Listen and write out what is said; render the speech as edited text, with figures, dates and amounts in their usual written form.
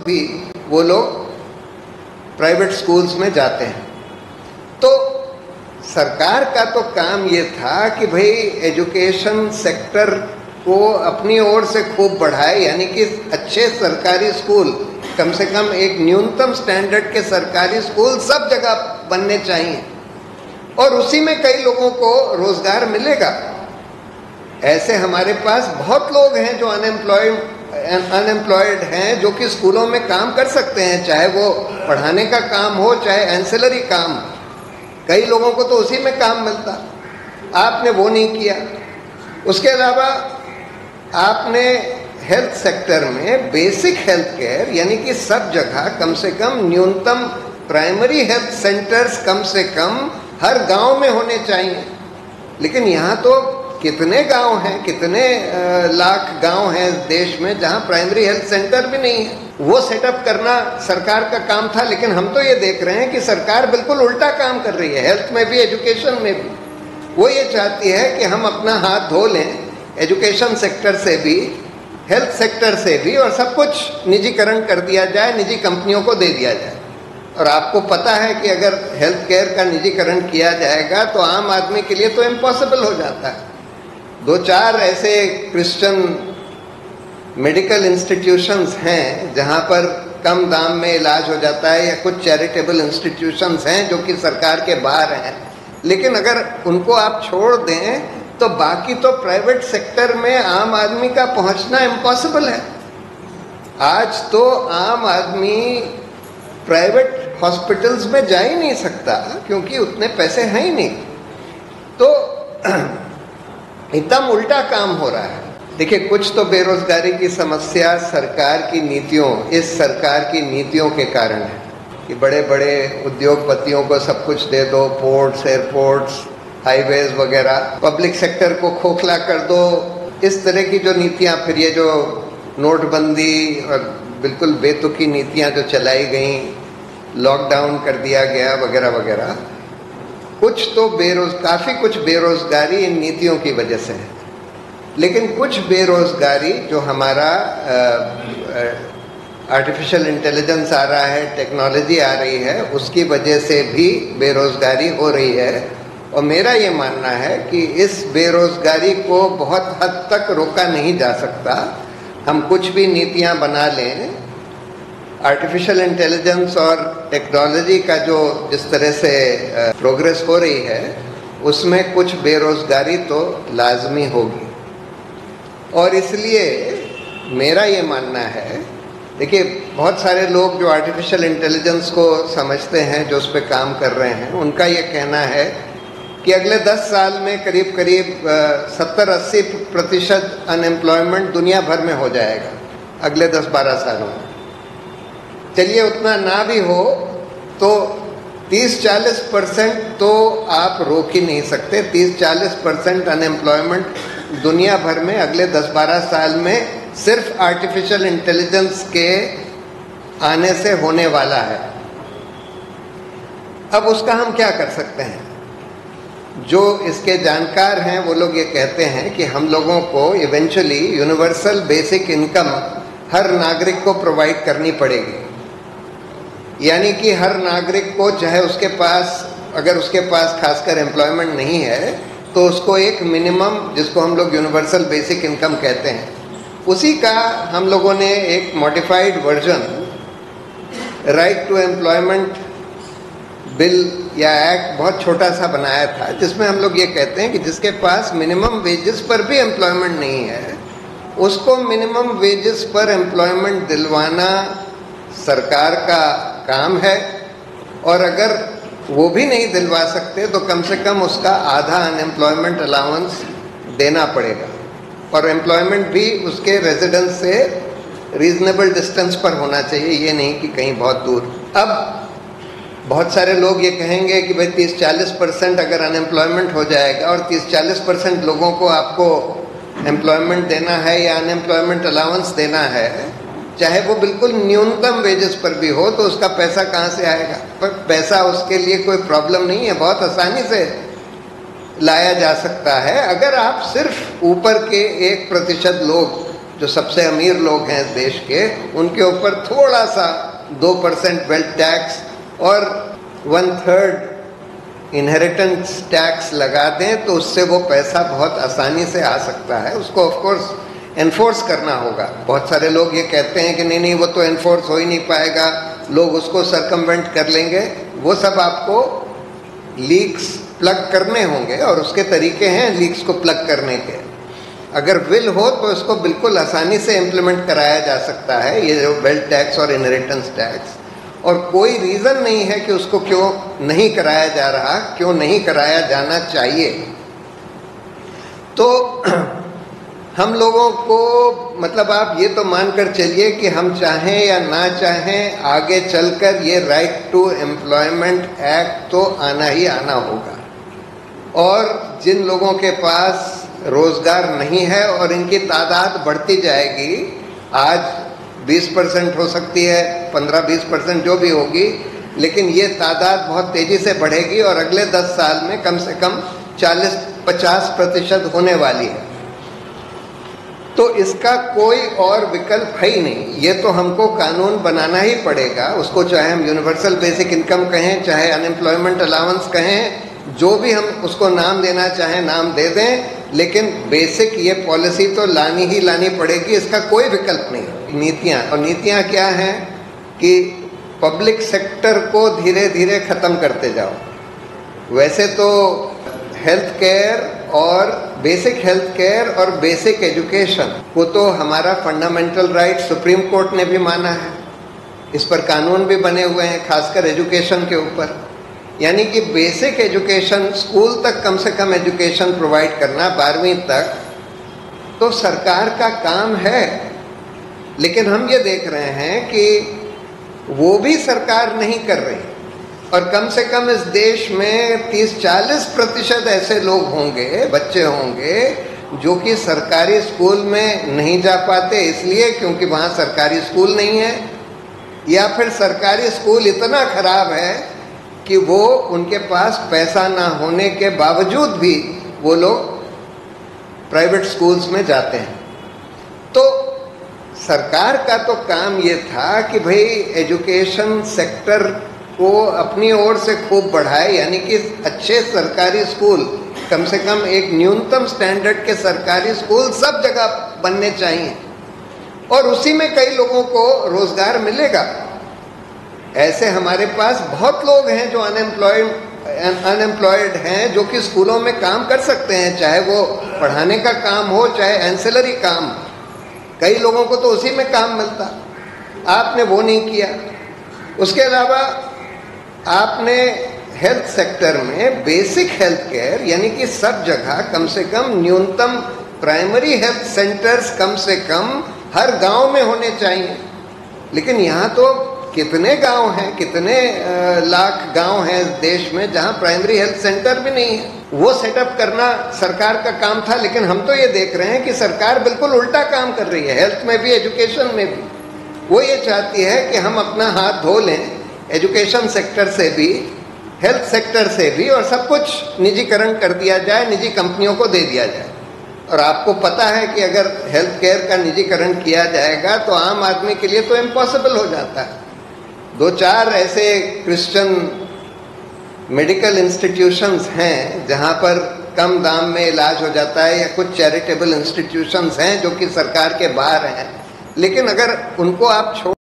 भी वो लोग प्राइवेट स्कूल्स में जाते हैं। तो सरकार का तो काम ये था कि भाई एजुकेशन सेक्टर को अपनी ओर से खूब बढ़ाए, यानी कि अच्छे सरकारी स्कूल, कम से कम एक न्यूनतम स्टैंडर्ड के सरकारी स्कूल सब जगह बनने चाहिए और उसी में कई लोगों को रोजगार मिलेगा। ऐसे हमारे पास बहुत लोग हैं जो अनएम्प्लॉयड हैं, जो कि स्कूलों में काम कर सकते हैं, चाहे वो पढ़ाने का काम हो चाहे एंसिलरी काम। कई लोगों को तो उसी में काम मिलता, आपने वो नहीं किया। उसके अलावा आपने हेल्थ सेक्टर में बेसिक हेल्थ केयर, यानी कि सब जगह कम से कम न्यूनतम प्राइमरी हेल्थ सेंटर्स कम से कम हर गांव में होने चाहिए। लेकिन यहाँ तो कितने गांव हैं, कितने लाख गांव हैं देश में जहाँ प्राइमरी हेल्थ सेंटर भी नहीं है। वो सेटअप करना सरकार का काम था, लेकिन हम तो ये देख रहे हैं कि सरकार बिल्कुल उल्टा काम कर रही है, हेल्थ में भी एजुकेशन में भी। वो ये चाहती है कि हम अपना हाथ धो लें एजुकेशन सेक्टर से भी, हेल्थ सेक्टर से भी, और सब कुछ निजीकरण कर दिया जाए, निजी कंपनियों को दे दिया जाए। और आपको पता है कि अगर हेल्थ केयर का निजीकरण किया जाएगा तो आम आदमी के लिए तो इम्पॉसिबल हो जाता है। 2-4 ऐसे क्रिश्चियन मेडिकल इंस्टीट्यूशंस हैं जहां पर कम दाम में इलाज हो जाता है, या कुछ चैरिटेबल इंस्टीट्यूशंस हैं जो कि सरकार के बाहर हैं। लेकिन अगर उनको आप छोड़ दें तो बाकी तो प्राइवेट सेक्टर में आम आदमी का पहुंचना इम्पॉसिबल है। आज तो आम आदमी प्राइवेट हॉस्पिटल्स में जा ही नहीं सकता क्योंकि उतने पैसे हैं ही नहीं। तो एकदम उल्टा काम हो रहा है। देखिए, कुछ तो बेरोजगारी की समस्या सरकार की नीतियों, इस सरकार की नीतियों के कारण है कि बड़े बड़े उद्योगपतियों को सब कुछ दे दो, पोर्ट्स, एयरपोर्ट्स, हाईवेज वगैरह, पब्लिक सेक्टर को खोखला कर दो। इस तरह की जो नीतियां, फिर ये जो नोटबंदी और बिल्कुल बेतुकी नीतियां जो चलाई गई, लॉकडाउन कर दिया गया वगैरह वगैरह, कुछ तो काफ़ी कुछ बेरोजगारी इन नीतियों की वजह से है। लेकिन कुछ बेरोजगारी जो हमारा आर्टिफिशियल इंटेलिजेंस आ रहा है, टेक्नोलॉजी आ रही है, उसकी वजह से भी बेरोजगारी हो रही है। और मेरा ये मानना है कि इस बेरोजगारी को बहुत हद तक रोका नहीं जा सकता। हम कुछ भी नीतियां बना लें, आर्टिफिशियल इंटेलिजेंस और टेक्नोलॉजी का जो जिस तरह से प्रोग्रेस हो रही है, उसमें कुछ बेरोजगारी तो लाजमी होगी। और इसलिए मेरा ये मानना है, देखिए, बहुत सारे लोग जो आर्टिफिशियल इंटेलिजेंस को समझते हैं, जो उस पर काम कर रहे हैं, उनका ये कहना है कि अगले 10 साल में करीब करीब 70-80% अनएम्प्लॉयमेंट दुनिया भर में हो जाएगा अगले 10-12 सालों में। चलिए, उतना ना भी हो तो 30-40% तो आप रोक ही नहीं सकते। 30-40% अनएम्प्लॉयमेंट दुनिया भर में अगले 10-12 साल में सिर्फ आर्टिफिशियल इंटेलिजेंस के आने से होने वाला है। अब उसका हम क्या कर सकते हैं? जो इसके जानकार हैं वो लोग ये कहते हैं कि हम लोगों को इवेंचुअली यूनिवर्सल बेसिक इनकम हर नागरिक को प्रोवाइड करनी पड़ेगी। यानी कि हर नागरिक को, चाहे उसके पास, अगर उसके पास खासकर एम्प्लॉयमेंट नहीं है, तो उसको एक मिनिमम, जिसको हम लोग यूनिवर्सल बेसिक इनकम कहते हैं, उसी का हम लोगों ने एक modified version right to employment bill या एक्ट बहुत छोटा सा बनाया था, जिसमें हम लोग ये कहते हैं कि जिसके पास मिनिमम वेजेस पर भी एम्प्लॉयमेंट नहीं है, उसको मिनिमम वेजेस पर एम्प्लॉयमेंट दिलवाना सरकार का काम है। और अगर वो भी नहीं दिलवा सकते तो कम से कम उसका आधा अनएम्प्लॉयमेंट अलाउंस देना पड़ेगा। और एम्प्लॉयमेंट भी उसके रेजिडेंस से रीजनेबल डिस्टेंस पर होना चाहिए, ये नहीं कि कहीं बहुत दूर। अब बहुत सारे लोग ये कहेंगे कि भाई 30-40% अगर अनएम्प्लॉयमेंट हो जाएगा और 30-40% लोगों को आपको एम्प्लॉयमेंट देना है या अनएम्प्लॉयमेंट अलाउंस देना है, चाहे वो बिल्कुल न्यूनतम वेजेस पर भी हो, तो उसका पैसा कहाँ से आएगा? पर पैसा उसके लिए कोई प्रॉब्लम नहीं है, बहुत आसानी से लाया जा सकता है। अगर आप सिर्फ ऊपर के 1% लोग जो सबसे अमीर लोग हैं देश के, उनके ऊपर थोड़ा सा 2% वेल्थ टैक्स और 1/3 इनहेरिटेंस टैक्स लगा दें तो उससे वो पैसा बहुत आसानी से आ सकता है। उसको ऑफ कोर्स एनफोर्स करना होगा। बहुत सारे लोग ये कहते हैं कि नहीं वो तो एनफोर्स हो ही नहीं पाएगा, लोग उसको सरकमवेंट कर लेंगे। वो सब आपको लीक्स प्लग करने होंगे और उसके तरीके हैं लीक्स को प्लग करने के। अगर विल हो तो इसको बिल्कुल आसानी से इम्प्लीमेंट कराया जा सकता है, ये जो वेल्थ टैक्स और इनहेरिटेंस टैक्स, और कोई रीज़न नहीं है कि उसको क्यों नहीं कराया जा रहा, क्यों नहीं कराया जाना चाहिए। तो हम लोगों को मतलब आप ये तो मानकर चलिए कि हम चाहें या ना चाहें आगे चलकर ये राइट टू एम्प्लॉयमेंट एक्ट तो आना ही आना होगा। और जिन लोगों के पास रोजगार नहीं है और इनकी तादाद बढ़ती जाएगी, आज 20% हो सकती है, 15-20% जो भी होगी, लेकिन ये तादाद बहुत तेजी से बढ़ेगी और अगले 10 साल में कम से कम 40-50% होने वाली है। तो इसका कोई और विकल्प है ही नहीं, ये तो हमको कानून बनाना ही पड़ेगा। उसको चाहे हम यूनिवर्सल बेसिक इनकम कहें, चाहे अनएम्प्लॉयमेंट अलाउंस कहें, जो भी हम उसको नाम देना चाहें नाम दे दें, लेकिन बेसिक ये पॉलिसी तो लानी ही लानी पड़ेगी, इसका कोई विकल्प नहीं। नीतियाँ, और नीतियाँ क्या हैं कि पब्लिक सेक्टर को धीरे धीरे ख़त्म करते जाओ। वैसे तो हेल्थ केयर और बेसिक हेल्थ केयर और बेसिक एजुकेशन को तो हमारा फंडामेंटल राइट सुप्रीम कोर्ट ने भी माना है, इस पर कानून भी बने हुए हैं, खासकर एजुकेशन के ऊपर। यानी कि बेसिक एजुकेशन, स्कूल तक कम से कम एजुकेशन प्रोवाइड करना 12वीं तक, तो सरकार का काम है। लेकिन हम ये देख रहे हैं कि वो भी सरकार नहीं कर रही, और कम से कम इस देश में 30-40% ऐसे लोग होंगे, बच्चे होंगे, जो कि सरकारी स्कूल में नहीं जा पाते, इसलिए क्योंकि वहाँ सरकारी स्कूल नहीं है, या फिर सरकारी स्कूल इतना खराब है कि वो उनके पास पैसा ना होने के बावजूद भी वो लोग प्राइवेट स्कूल्स में जाते हैं। तो सरकार का तो काम ये था कि भाई एजुकेशन सेक्टर को अपनी ओर से खूब बढ़ाए, यानी कि अच्छे सरकारी स्कूल, कम से कम एक न्यूनतम स्टैंडर्ड के सरकारी स्कूल सब जगह बनने चाहिए, और उसी में कई लोगों को रोजगार मिलेगा। ऐसे हमारे पास बहुत लोग हैं जो अनएम्प्लॉयड हैं, जो कि स्कूलों में काम कर सकते हैं, चाहे वो पढ़ाने का काम हो, चाहे एंसिलरी काम। कई लोगों को तो उसी में काम मिलता, आपने वो नहीं किया। उसके अलावा आपने हेल्थ सेक्टर में बेसिक हेल्थ केयर, यानी कि सब जगह कम से कम न्यूनतम प्राइमरी हेल्थ सेंटर्स कम से कम हर गांव में होने चाहिए। लेकिन यहाँ तो कितने गांव हैं, कितने लाख गांव हैं इस देश में जहां प्राइमरी हेल्थ सेंटर भी नहीं है। वो सेटअप करना सरकार का काम था, लेकिन हम तो ये देख रहे हैं कि सरकार बिल्कुल उल्टा काम कर रही है, हेल्थ में भी एजुकेशन में भी। वो ये चाहती है कि हम अपना हाथ धो लें एजुकेशन सेक्टर से भी, हेल्थ सेक्टर से भी, और सब कुछ निजीकरण कर दिया जाए, निजी कंपनियों को दे दिया जाए। और आपको पता है कि अगर हेल्थ केयर का निजीकरण किया जाएगा तो आम आदमी के लिए तो इम्पॉसिबल हो जाता है। 2-4 ऐसे क्रिश्चियन मेडिकल इंस्टीट्यूशंस हैं जहां पर कम दाम में इलाज हो जाता है, या कुछ चैरिटेबल इंस्टीट्यूशंस हैं जो कि सरकार के बाहर हैं, लेकिन अगर उनको आप छोड़